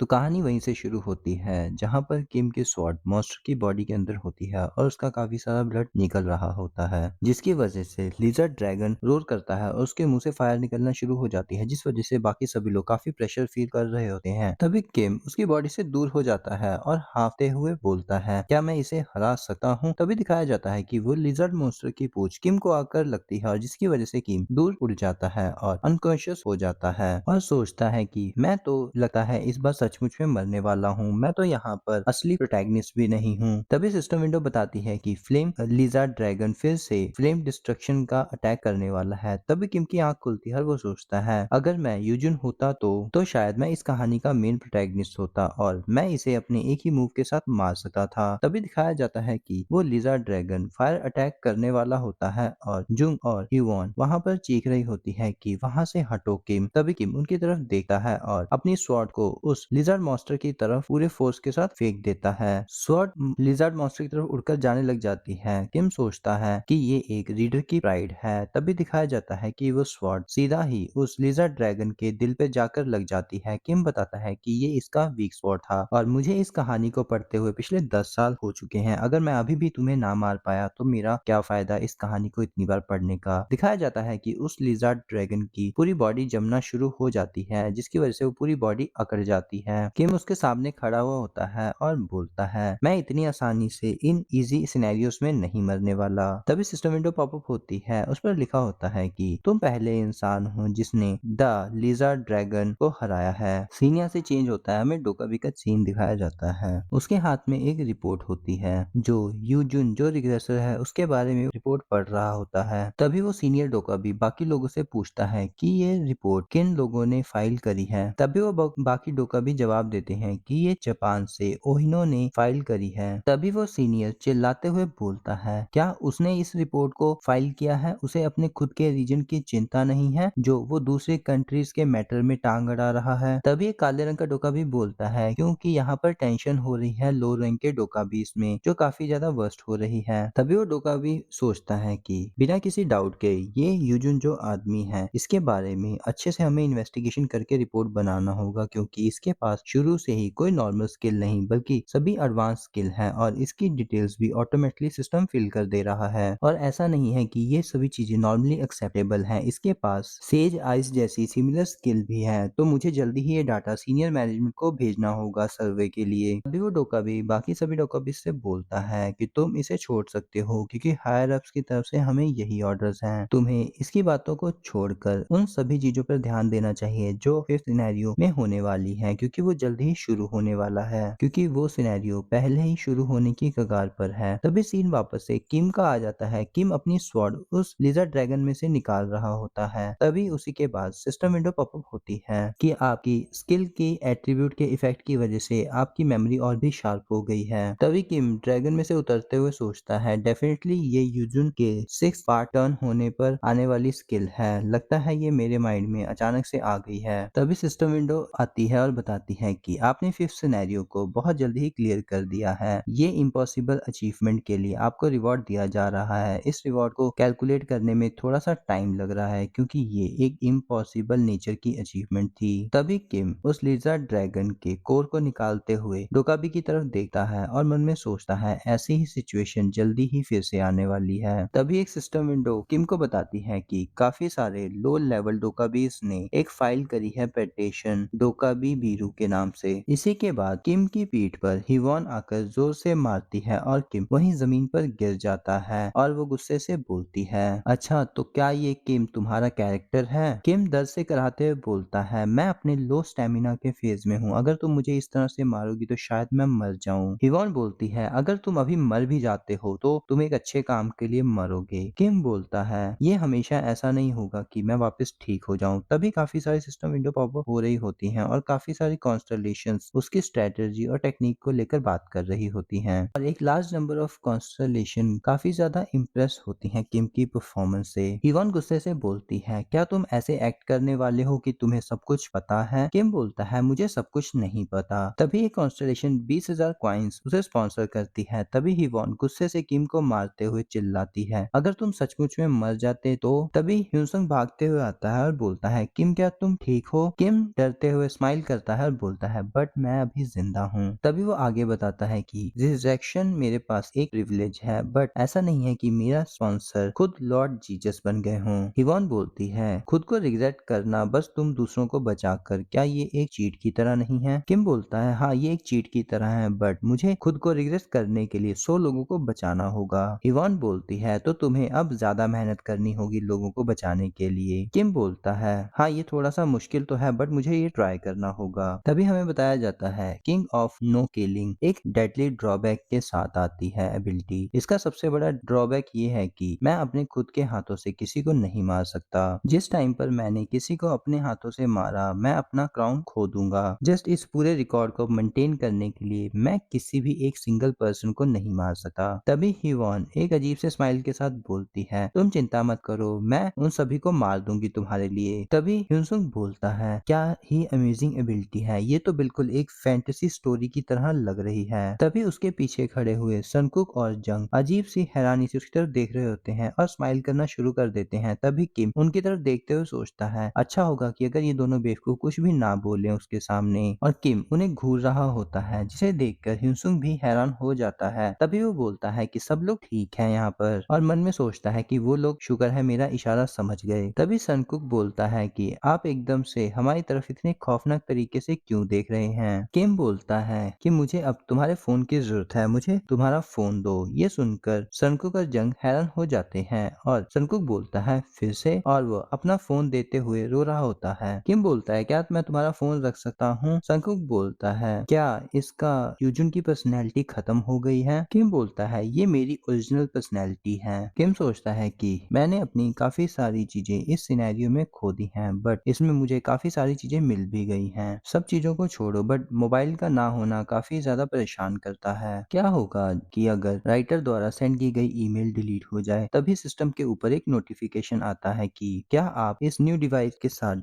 तो कहानी वहीं से शुरू होती है जहाँ पर किम की स्वॉर्ड मॉन्स्टर की बॉडी के अंदर होती है और उसका काफी सारा ब्लड निकल रहा होता है, जिसकी वजह से लिजर्ड ड्रैगन रोर करता है और उसके मुंह से फायर निकलना शुरू हो जाती है, जिस वजह से बाकी सभी लोग काफी प्रेशर फील कर रहे होते हैं। तभी किम उसकी बॉडी से दूर हो जाता है और हाँफते हुए बोलता है, क्या मैं इसे हरा सकता हूँ? तभी दिखाया जाता है कि वो लिजर्ड मॉन्स्टर की पूंछ किम को आकर लगती है और जिसकी वजह से किम दूर उड़ जाता है और अनकॉन्शियस हो जाता है और सोचता है कि मैं तो लगता है इस बार सचमुच में मरने वाला हूँ, मैं तो यहाँ पर असली प्रोटैगनिस्ट भी नहीं हूँ। तभी सिस्टम विंडो बताती है कि फ्लेम लिजार्ड ड्रैगन फिर से फ्लेम डिस्ट्रक्शन का अटैक करने वाला है। तभी किम की आंख खुलती है और वो सोचता है, अगर मैं यूजुन होता तो शायद मैं इस कहानी का मेन प्रोटैगनिस्ट होता और मैं इसे अपने एक ही मूव के साथ मार सकता था। तभी दिखाया जाता है कि वो लिजार्ड ड्रैगन फायर अटैक करने वाला होता है और जुंग और ह्यूवन वहां पर चीख रही होती है कि वहां से हटो किम। तभी किम उनकी तरफ देखता है और अपनी स्वॉर्ड को उस लिजर्ड मॉन्स्टर की तरफ पूरे फोर्स के साथ फेंक देता है। स्वॉर्ड लिजर्ड मॉन्स्टर की तरफ उड़कर जाने लग जाती है। किम सोचता है कि ये एक रीडर की प्राइड है। तभी दिखाया जाता है कि वो स्वॉर्ड सीधा ही उस लिजर्ड ड्रैगन के दिल पे जाकर लग जाती है। किम बताता है कि ये इसका वीक स्वॉर्ड था और मुझे इस कहानी को पढ़ते हुए पिछले 10 साल हो चुके हैं। अगर मैं अभी भी तुम्हें ना मार पाया तो मेरा क्या फायदा इस कहानी को इतनी बार पढ़ने का। दिखाया जाता है कि उस लिजर्ड ड्रैगन की पूरी बॉडी जमना शुरू हो जाती है, जिसकी वजह से वो पूरी बॉडी अकड़ जाती है। किम उसके सामने खड़ा हुआ होता है और बोलता है, मैं इतनी आसानी से इन इजी सिनेरियोस में नहीं मरने वाला। तभी सिस्टम विंडो पॉपअप होती है, उस पर लिखा होता है कि तुम पहले इंसान हो जिसने द लिजर्ड ड्रैगन को हराया है। सीन यहाँ से चेंज होता है, हमें डोकाबी का सीन दिखाया जाता है। उसके हाथ में एक रिपोर्ट होती है जो यूजुन जो रिग्रेसर है उसके बारे में रिपोर्ट पढ़ रहा होता है। तभी वो सीनियर डोकाबी बाकी लोगों से पूछता है कि ये रिपोर्ट किन लोगों ने फाइल करी है। तभी वो बाकी डोकाबी जवाब देते हैं कि ये जापान से ओहिनो ने फाइल करी है। तभी वो सीनियर चिल्लाते हुए बोलता है, क्या उसने इस रिपोर्ट को फाइल किया है? उसे अपने खुद के रीजन की चिंता नहीं है जो वो दूसरे कंट्रीज के मैटर में टांग अड़ा रहा है। तभी एक काले रंग का डोकाबी बोलता है, क्योंकि यहाँ पर टेंशन हो रही है लो रंग के डोकाबीज में जो काफी ज्यादा वर्स्ट हो रही है। तभी वो डोकाबी सोचता है कि बिना किसी डाउट के ये यूजुन जो आदमी है इसके बारे में अच्छे से हमें इन्वेस्टिगेशन करके रिपोर्ट बनाना होगा, क्योंकि इसके पास शुरू से ही कोई नॉर्मल स्किल नहीं बल्कि सभी एडवांस स्किल है और इसकी डिटेल्स भी ऑटोमेटिकली सिस्टम फिल कर दे रहा है। और ऐसा नहीं है कि ये सभी चीजें नॉर्मली एक्सेप्टेबल हैं, इसके पास सेज आइस जैसी सिमिलर स्किल भी है। तो मुझे जल्दी ही ये डाटा सीनियर मैनेजमेंट को भेजना होगा सर्वे के लिए। अभी वो डोकाबी बाकी सभी डोकाबी से बोलता है कि तुम इसे छोड़ सकते हो क्योंकि हायर अप्स की तरफ से हमें यही ऑर्डर्स हैं। तुम्हें इसकी बातों को छोड़कर उन सभी चीजों पर ध्यान देना चाहिए जो फिफ्थ सिनेरियो में होने वाली है, क्योंकि वो जल्द ही शुरू होने वाला है, क्योंकि वो सिनेरियो पहले ही शुरू होने की कगार पर है। तभी सीन वापस से किम का आ जाता है। किम अपनी स्वॉर्ड उस लिजर्ड ड्रैगन में से निकाल रहा होता है। तभी उसी के बाद सिस्टम विंडो पॉपअप होती है कि आपकी स्किल की एट्रीब्यूट के इफेक्ट की वजह से आपकी मेमोरी और भी शार्प हो गई है। तभी किम ड्रैगन में से उतरते हुए सोचता है, डेफिनेटली ये यूजुन के 6 पार्ट टर्न होने पर आने वाली स्किल है। लगता है ये मेरे माइंड में अचानक से आ गई है। तभी सिस्टम विंडो आती है और बताती है कि आपने फिफ्थ सिनेरियो को बहुत जल्दी ही क्लियर कर दिया है। ये इम्पॉसिबल अचीवमेंट के लिए आपको रिवॉर्ड दिया जा रहा है। इस रिवॉर्ड को कैलकुलेट करने में थोड़ा सा टाइम लग रहा है क्योंकि ये एक इम्पॉसिबल नेचर की अचीवमेंट थी। तभी किम उस लिजर्ड ड्रैगन के कोर को निकालते हुए डोकाबी की तरफ देखता है और मन में सोचता है, ऐसी ही सिचुएशन जल्दी ही फिर से आने वाली है। तभी एक सिस्टम विंडो किम को बताती है कि काफी सारे लो लेवल डोकाबीज ने एक फाइल करी है पेटिशन डोकाबी बीरू के नाम से। इसी के बाद किम की पीठ पर हिवॉन आकर जोर से मारती है और किम वहीं जमीन पर गिर जाता है और वो गुस्से से बोलती है, अच्छा तो क्या ये किम तुम्हारा कैरेक्टर है? किम दर्द से कराहते हुए बोलता है, मैं अपने लो स्टेमिना के फेज में हूँ, अगर तुम मुझे इस तरह से मारोगी तो शायद मैं मर जाऊं। हिवॉन बोलती है, अगर तुम अभी मर भी जाते हो तो तुम एक अच्छे काम के लिए मरोगे। किम बोलता है, ये हमेशा ऐसा नहीं होगा कि मैं वापस ठीक हो जाऊं। तभी काफी सारी सिस्टम विंडो पॉपअप हो रही होती हैं और काफी सारी कॉन्स्टलेशंस उसकी स्ट्रेटेजी और टेक्निक को लेकर बात कर रही होती हैं और एक लार्ज नंबर ऑफ कॉन्स्टलेशन काफी ज्यादा इम्प्रेस होती हैं किम की परफॉर्मेंस से। हिवॉन गुस्से से बोलती है, क्या तुम ऐसे एक्ट करने वाले हो कि तुम्हें सब कुछ पता है? किम बोलता है, मुझे सब कुछ नहीं पता। तभी एक कॉन्स्टलेशन 20,000 कॉइन्स उसे स्पॉन्सर करती है। तभी हिवॉन गुस्से से किम को मारते हुए चिल्लाती है, अगर तुम सचमुच में मर जाते तो। तभी ह्यूसंग भागते हुए आता है और बोलता है, किम क्या तुम ठीक हो? किम डरते हुए स्माइल करता है और बोलता है बट मैं अभी जिंदा हूँ। तभी वो आगे बताता है कि रिजरेक्शन मेरे पास एक प्रिविलेज है बट ऐसा नहीं है कि मेरा स्पॉन्सर खुद लॉर्ड जीसस बन गए हों। हिवॉन बोलती है खुद को रिग्रेट करना बस तुम दूसरों को बचाकर, क्या ये एक चीट की तरह नहीं है? किम बोलता है हाँ ये एक चीट की तरह है बट मुझे खुद को रिग्रेट करने के लिए 100 लोगों को बचाना होगा। हिवॉन बोलती है तो तुम्हें अब ज्यादा मेहनत करनी होगी लोगों को बचाने के लिए। किम बोलता है हाँ ये थोड़ा सा मुश्किल तो है बट मुझे ये ट्राई करना होगा। तभी हमें बताया जाता है किंग ऑफ नो किलिंग एक डेडली ड्रॉबैक के साथ आती है एबिलिटी। इसका सबसे बड़ा ड्रॉबैक ये है कि मैं अपने खुद के हाथों से किसी को नहीं मार सकता। जिस टाइम पर मैंने किसी को अपने हाथों से मारा मैं अपना क्राउन खो दूंगा। जस्ट इस पूरे रिकॉर्ड को मेंटेन करने के लिए मैं किसी भी एक सिंगल पर्सन को नहीं मार सकता। तभी हिवॉन एक अजीब से स्माइल के साथ बोलती है तुम चिंता मत करो, मैं उन सभी को मार दूंगी तुम्हारे लिए। तभी ह्यूनसुंग बोलता है क्या ही अमेजिंग एबिलिटी है, ये तो बिल्कुल एक फैंटेसी स्टोरी की तरह लग रही है। तभी उसके पीछे खड़े हुए सनकुक और जंग अजीब सी हैरानी से उसकी तरफ देख रहे होते हैं और स्माइल करना शुरू कर देते हैं। तभी किम उनकी तरफ देखते हुए सोचता है अच्छा होगा कि अगर ये दोनों बेवकूफ कुछ भी ना बोले उसके सामने। और किम उन्हें घूर रहा होता है जिसे देखकर ह्यूनसुंग भी हैरान हो जाता है। तभी वो बोलता है कि सब लोग ठीक हैं यहाँ पर, और मन में सोचता है कि वो लोग शुक्र है मेरा इशारा समझ गए। तभी सनकुक बोलता है कि आप एकदम से हमारी तरफ इतने खौफनाक तरीके से क्यों देख रहे हैं? किम बोलता है कि मुझे अब तुम्हारे फोन की जरूरत है, मुझे तुम्हारा फोन दो। ये सुनकर सनकुक और जंग हैरान हो जाते हैं और सनकुक बोलता है फिर से, और वो अपना फोन देते हुए रो रहा होता है। किम बोलता है क्या मैं तुम्हारा फोन रख सकता हूँ? सनकुक बोलता है क्या इसका यूजुन की पर्सनैलिटी खत्म हो गई है? किम बोलता है ये मेरी ओरिजिनल पर्सनैलिटी है। किम सोचता है कि मैंने अपनी काफी सारी चीजें इस सिनेरियो में खो दी हैं बट इसमें मुझे काफी सारी चीजें मिल भी गई हैं। सब चीजों को छोड़ो बट मोबाइल का ना होना काफी ज्यादा परेशान करता है। क्या होगा कि अगर राइटर द्वारा सेंड की गई ईमेल डिलीट हो जाए? तभी सिस्टम के ऊपर एक नोटिफिकेशन आता है कि क्या आप इस न्यू डिवाइस के साथ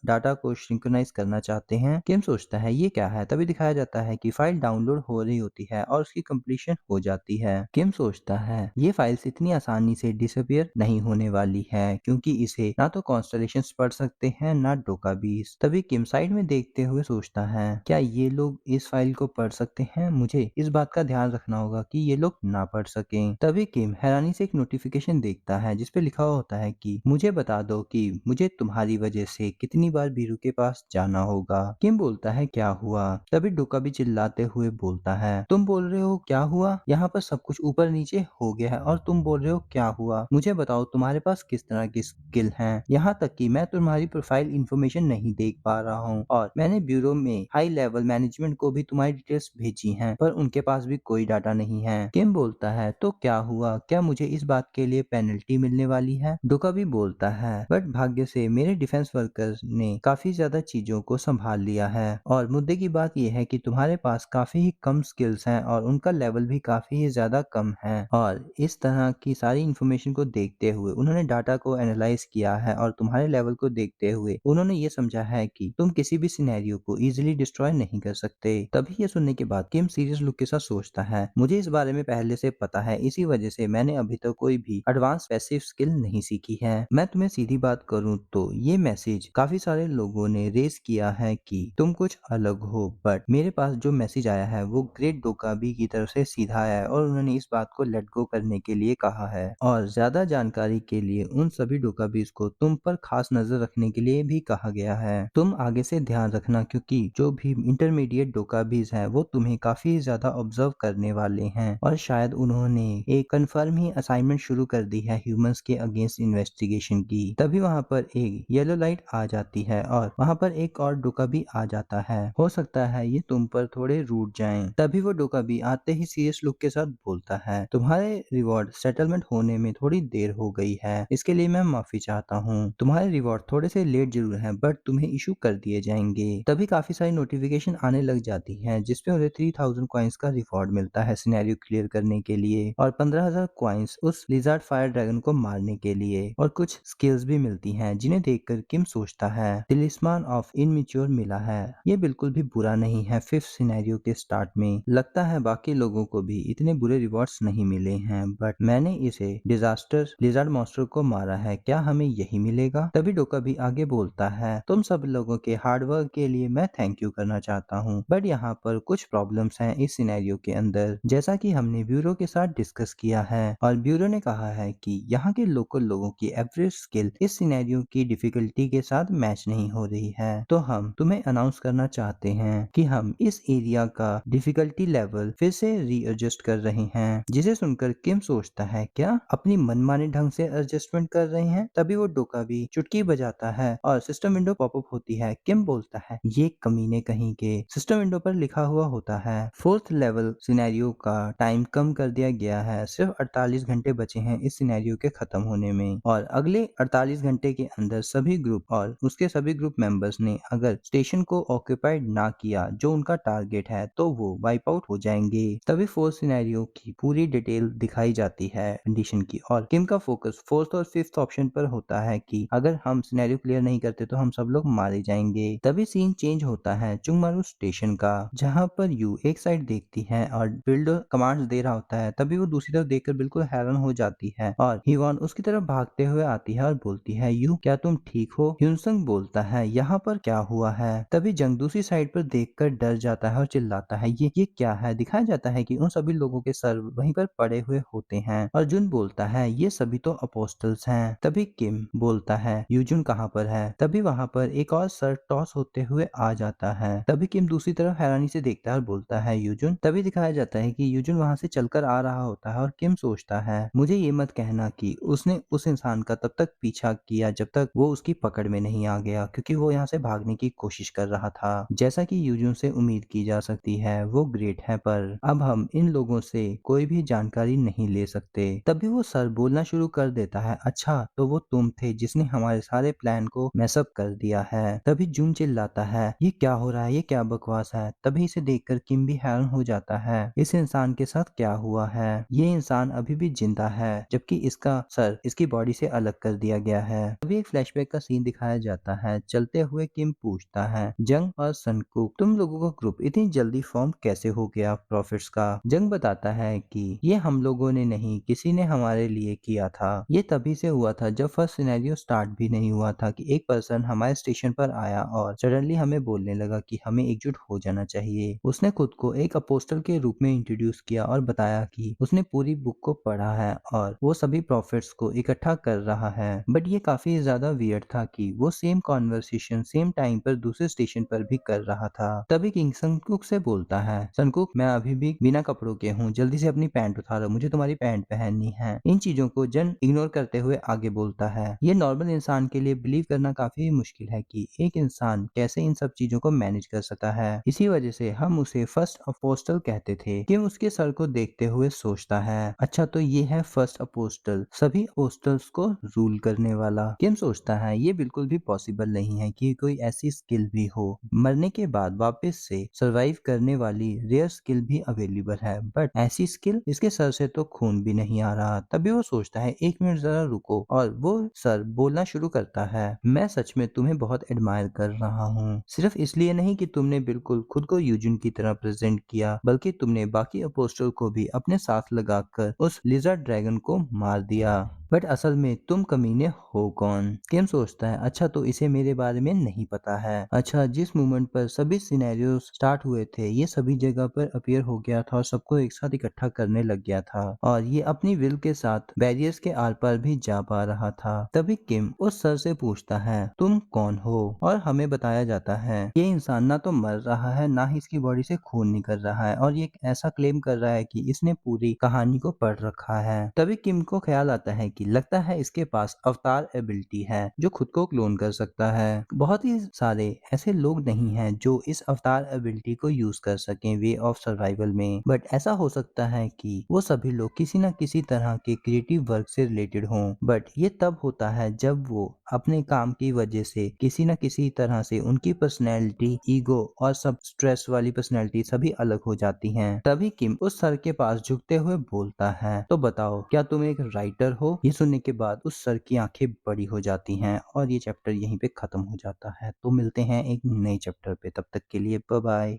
डाटा को सिंक्रोनाइज करना चाहते हैं? किम सोचता है ये क्या है? तभी दिखाया जाता है कि फाइल डाउनलोड हो रही होती है और उसकी कंप्लीशन हो जाती है। किम सोचता है ये फाइल्स इतनी आसानी से डिसअपियर नहीं होने वाली है क्योंकि इसे ना तो कॉन्स्टलेशंस पढ़ सकते हैं ना डोकाबीस। तभी किम साइड में देखते हुए सोचता है क्या ये लोग इस फाइल को पढ़ सकते हैं? मुझे इस बात का ध्यान रखना होगा कि ये लोग ना पढ़ सकें। तभी किम हैरानी से एक नोटिफिकेशन देखता है जिसपे लिखा हुआ होता है कि मुझे बता दो कि मुझे तुम्हारी वजह से कितनी बार बीरू के पास जाना होगा। किम बोलता है क्या हुआ? तभी डोकाबी चिल्लाते हुए बोलता है तुम बोल रहे हो क्या हुआ? यहाँ पर सब कुछ ऊपर नीचे हो गया है और तुम बोल रहे हो क्या हुआ? मुझे बताओ तुम्हारे पास किस तरह की स्किल है? यहाँ तक कि मैं तुम्हारी प्रोफाइल इंफॉर्मेशन नहीं देख पा रहा हूँ और मैंने ब्यूरो में हाई लेवल मैनेजमेंट को भी तुम्हारी डिटेल्स भेजी हैं पर उनके पास भी कोई डाटा नहीं है। किम बोलता है तो क्या हुआ, क्या मुझे इस बात के लिए पेनल्टी मिलने वाली है? डोकाबी बोलता है बट भाग्य से मेरे डिफेंस वर्कर्स ने काफी ज्यादा चीजों को संभाल लिया है और मुद्दे की बात यह है कि तुम्हारे पास काफी ही कम स्किल्स हैं और उनका लेवल भी काफी ही ज्यादा कम है। और इस तरह की सारी इंफॉर्मेशन को देखते हुए उन्होंने डाटा को एनालाइज किया है और तुम्हारे लेवल को देखते हुए उन्होंने ये समझा है कि तुम किसी भी सिनेरियो को इजीली डिस्ट्रॉय नहीं कर सकते। तभी ये सुनने के बाद किम सीरियस लुक के साथ सोचता है मुझे इस बारे में पहले से पता है, इसी वजह से मैंने अभी तक कोई भी एडवांस पैसिव स्किल नहीं सीखी है। मैं तुम्हें सीधी बात करूं तो ये मैसेज काफी सारे लोगों ने रेज किया है कि तुम कुछ अलग हो बट मेरे पास जो मैसेज आया है वो ग्रेट डोकाबी की तरफ से सीधा आया है और उन्होंने इस बात को लेट गो करने के लिए कहा है और ज्यादा जानकारी के लिए उन सभी डोकाबीज को तुम पर खास नजर रखने के लिए भी कहा गया है। तुम आगे से ध्यान रखना क्योंकि जो भी इंटरमीडिएट डोकाबीज हैं वो तुम्हें काफी ज्यादा ऑब्जर्व करने वाले हैं और शायद उन्होंने एक कंफर्म ही असाइनमेंट शुरू कर दी है ह्यूमंस के अगेंस्ट इन्वेस्टिगेशन की। तभी वहां पर एक येलो लाइट आ जाती है और वहां पर एक और डोकाबी आ जाता है। हो सकता है ये तुम पर थोड़े रूठ जाएं। तभी वो डोकाबी आते ही सीरियस लुक के साथ बोलता है तुम्हारे रिवॉर्ड सेटलमेंट होने में थोड़ी देर हो गई है, इसके लिए मैं माफी चाहता हूँ। तुम्हारे रिवॉर्ड थोड़े से लेट जरूर हैं बट तुम्हें इशू कर दिए जाएंगे। तभी काफी सारी नोटिफिकेशन आने लग जाती है जिसपे उन्हें 3000 कॉइन्स का रिवॉर्ड मिलता है सिनेरियो क्लियर करने के लिए और 15,000 कॉइन्स उस लिजार्ड फायर ड्रैगन को मारने के लिए और कुछ स्किल्स भी मिलती हैं जिन्हें देखकर किम सोचता है तिलिस्मान ऑफ इनमेच्योर मिला है। ये बिल्कुल भी बुरा नहीं है। फिफ्थ सिनेरियो के स्टार्ट में लगता है बाकी लोगों को भी इतने बुरे रिवॉर्ड्स नहीं मिले हैं बट मैंने इसे डिजास्टर लिजार्ड मॉन्स्टर को मारा है, क्या हमें यही मिलेगा? तभी डोका भी आगे बोलता है तुम सब लोगों के हार्डवर्क के लिए लिए मैं थैंक यू करना चाहता हूँ। बट यहाँ पर कुछ प्रॉब्लम्स हैं इस सिनेरियो के अंदर, जैसा कि हमने ब्यूरो के साथ डिस्कस किया है और ब्यूरो ने कहा है कि यहाँ के लोकल लोगों की एवरेज स्किल इस सिनेरियो की डिफिकल्टी के साथ मैच नहीं हो रही है। तो हम तुम्हें अनाउंस करना चाहते हैं कि हम इस एरिया का डिफिकल्टी लेवल फिर से रीएडजस्ट कर रहे हैं। जिसे सुनकर किम सोचता है, क्या अपनी मनमाने ढंग से एडजस्टमेंट कर रहे हैं? तभी वो डोका भी चुटकी बजाता है और सिस्टम विंडो पॉपअप होती है। किम बोलता है, ये कमीने कहीं के। सिस्टम विंडो पर लिखा हुआ होता है, फोर्थ लेवल सिनेरियो का टाइम कम कर दिया गया है। सिर्फ 48 घंटे बचे हैं इस सिनेरियो के खत्म होने में और अगले 48 घंटे के अंदर सभी ग्रुप और उसके सभी ग्रुप मेंबर्स ने अगर स्टेशन को ऑक्यूपाइड ना किया जो उनका टारगेट है तो वो वाइप आउट हो जाएंगे। तभी फोर्थ सिनेरियो की पूरी डिटेल दिखाई जाती है कंडीशन की और किम का फोकस फोर्थ और फिफ्थ ऑप्शन पर होता है कि अगर हम सिनेरियो क्लियर नहीं करते तो हम सब लोग मारे जाएंगे। तभी सीन चेंज होता है चुंगमारू स्टेशन का, जहाँ पर यू एक साइड देखती है और बिल्डर कमांड्स दे रहा होता है। तभी वो दूसरी तरफ देखकर बिल्कुल हैरान हो जाती है और हिवॉन उसकी तरफ भागते हुए आती है और बोलती है, यू क्या तुम ठीक हो? ह्यूनसंग बोलता है, यहाँ पर क्या हुआ है? तभी जंग दूसरी साइड पर देखकर डर जाता है और चिल्लाता है, ये क्या है? दिखाया जाता है कि उन सभी लोगों के सर वहीं पर पड़े हुए होते हैं और जुन बोलता है, ये सभी तो अपोस्टल्स हैं। तभी किम बोलता है, यूजुन कहाँ पर है? तभी वहां पर एक और सर टॉस होते हुए आ जाता है। तभी किम दूसरी तरफ हैरानी से देखता है और बोलता है, यूजुन। तभी दिखाया जाता है कि यूजुन वहां से चलकर आ रहा होता है और किम सोचता है, मुझे ये मत कहना कि उसने उस इंसान का तब तक पीछा किया जब तक वो उसकी पकड़ में नहीं आ गया, क्योंकि वो यहाँ से भागने की कोशिश कर रहा था। जैसा कि यूजुन से उम्मीद की जा सकती है, वो ग्रेट है, पर अब हम इन लोगों से कोई भी जानकारी नहीं ले सकते। तभी वो सर बोलना शुरू कर देता है, अच्छा तो वो तुम थे जिसने हमारे सारे प्लान को मैसअप कर दिया है। तभी जून चिल्लाता है, ये क्या हो रहा है? ये क्या बकवास है? तभी इसे देखकर किम भी हैरान हो जाता है, इस इंसान के साथ क्या हुआ है? ये इंसान अभी भी जिंदा है जबकि इसका सर इसकी बॉडी से अलग कर दिया गया है। तभी एक फ्लैशबैक का सीन दिखाया जाता है। चलते हुए किम पूछता है, जंग और सनकुक, तुम लोगों का ग्रुप इतनी जल्दी फॉर्म कैसे हो गया प्रॉफिट्स का? जंग बताता है कि ये हम लोगों ने नहीं, किसी ने हमारे लिए किया था। ये तभी से हुआ था जब फर्स्ट सिनेरियो स्टार्ट भी नहीं हुआ था कि एक पर्सन हमारे स्टेशन पर आया और सडनली हमें बोलने लगा कि हमें एकजुट हो जाना चाहिए। उसने खुद को एक अपोस्टल के रूप में इंट्रोड्यूस किया और बताया कि उसने पूरी बुक को पढ़ा है और वो सभी प्रॉफिट्स को इकट्ठा कर रहा है। बट ये काफी ज्यादा वियर्ड था कि वो सेम कॉन्वर्सेशन सेम टाइम पर दूसरे स्टेशन पर भी कर रहा था। तभी किंग सनकुक से बोलता है, सनकुक मैं अभी भी बिना कपड़ों के हूँ, जल्दी से अपनी पैंट उतारो, मुझे तुम्हारी पैंट पहननी है। इन चीजों को जन इग्नोर करते हुए आगे बोलता है, ये नॉर्मल इंसान के लिए बिलीव करना काफी मुश्किल है कि एक इंसान कैसे इन सब चीजों को मैनेज कर सकता है। इसी वजह से हम उसे फर्स्ट अपोस्टल कहते थे। किम उसके सर को देखते हुए सोचता है, अच्छा तो ये है फर्स्ट अपोस्टल, सभी अपोस्टल्स को रूल करने वाला। किम सोचता है, ये बिल्कुल भी पॉसिबल नहीं है कि कोई ऐसी स्किल भी हो। मरने के बाद वापस से सरवाइव करने वाली रेयर स्किल भी अवेलेबल है, बट ऐसी स्किल, इसके सर से तो खून भी नहीं आ रहा। तभी वो सोचता है, एक मिनट जरा रुको, और वो सर बोलना शुरू करता है, मैं सच में तुम्हें बहुत एडमायर कर रहा हूँ। सिर्फ इसलिए नहीं कि तुमने बिल्कुल खुद को यूजिन की तरह प्रेजेंट किया, बल्कि तुमने बाकी अपोस्टल को भी अपने साथ लगाकर उस लिजर्ड ड्रैगन को मार दिया। बट असल में तुम कमीने हो कौन? किम सोचता है, अच्छा तो इसे मेरे बारे में नहीं पता है। अच्छा, जिस मोमेंट पर सभी सिनेरियो स्टार्ट हुए थे, ये सभी जगह पर अपीयर हो गया था और सबको एक साथ इकट्ठा करने लग गया था और ये अपनी विल के साथ बैरियर्स के आर पार भी जा पा रहा था। तभी किम उस सर से पूछता है, तुम कौन हो? और हमें बताया जाता है ये इंसान ना तो मर रहा है, ना ही इसकी बॉडी से खून निकल रहा है और ये ऐसा क्लेम कर रहा है कि इसने पूरी कहानी को पढ़ रखा है। तभी किम को ख्याल आता है कि लगता है इसके पास अवतार एबिलिटी है जो खुद को क्लोन कर सकता है। बहुत ही सारे ऐसे लोग नहीं हैं जो इस अवतार एबिलिटी को यूज कर सकें वे ऑफ सर्वाइवल में, बट ऐसा हो सकता है कि वो सभी लोग किसी न किसी तरह के क्रिएटिव वर्क से रिलेटेड हों। बट ये तब होता है जब वो अपने काम की वजह से किसी न किसी तरह से उनकी पर्सनैलिटी, ईगो और सब स्ट्रेस वाली पर्सनैलिटी सभी अलग हो जाती हैं। तभी किम उस सर के पास झुकते हुए बोलता है, तो बताओ क्या तुम एक राइटर हो? ये सुनने के बाद उस सर की आंखें बड़ी हो जाती हैं और ये चैप्टर यहीं पे खत्म हो जाता है। तो मिलते हैं एक नए चैप्टर पे, तब तक के लिए बाय बाय।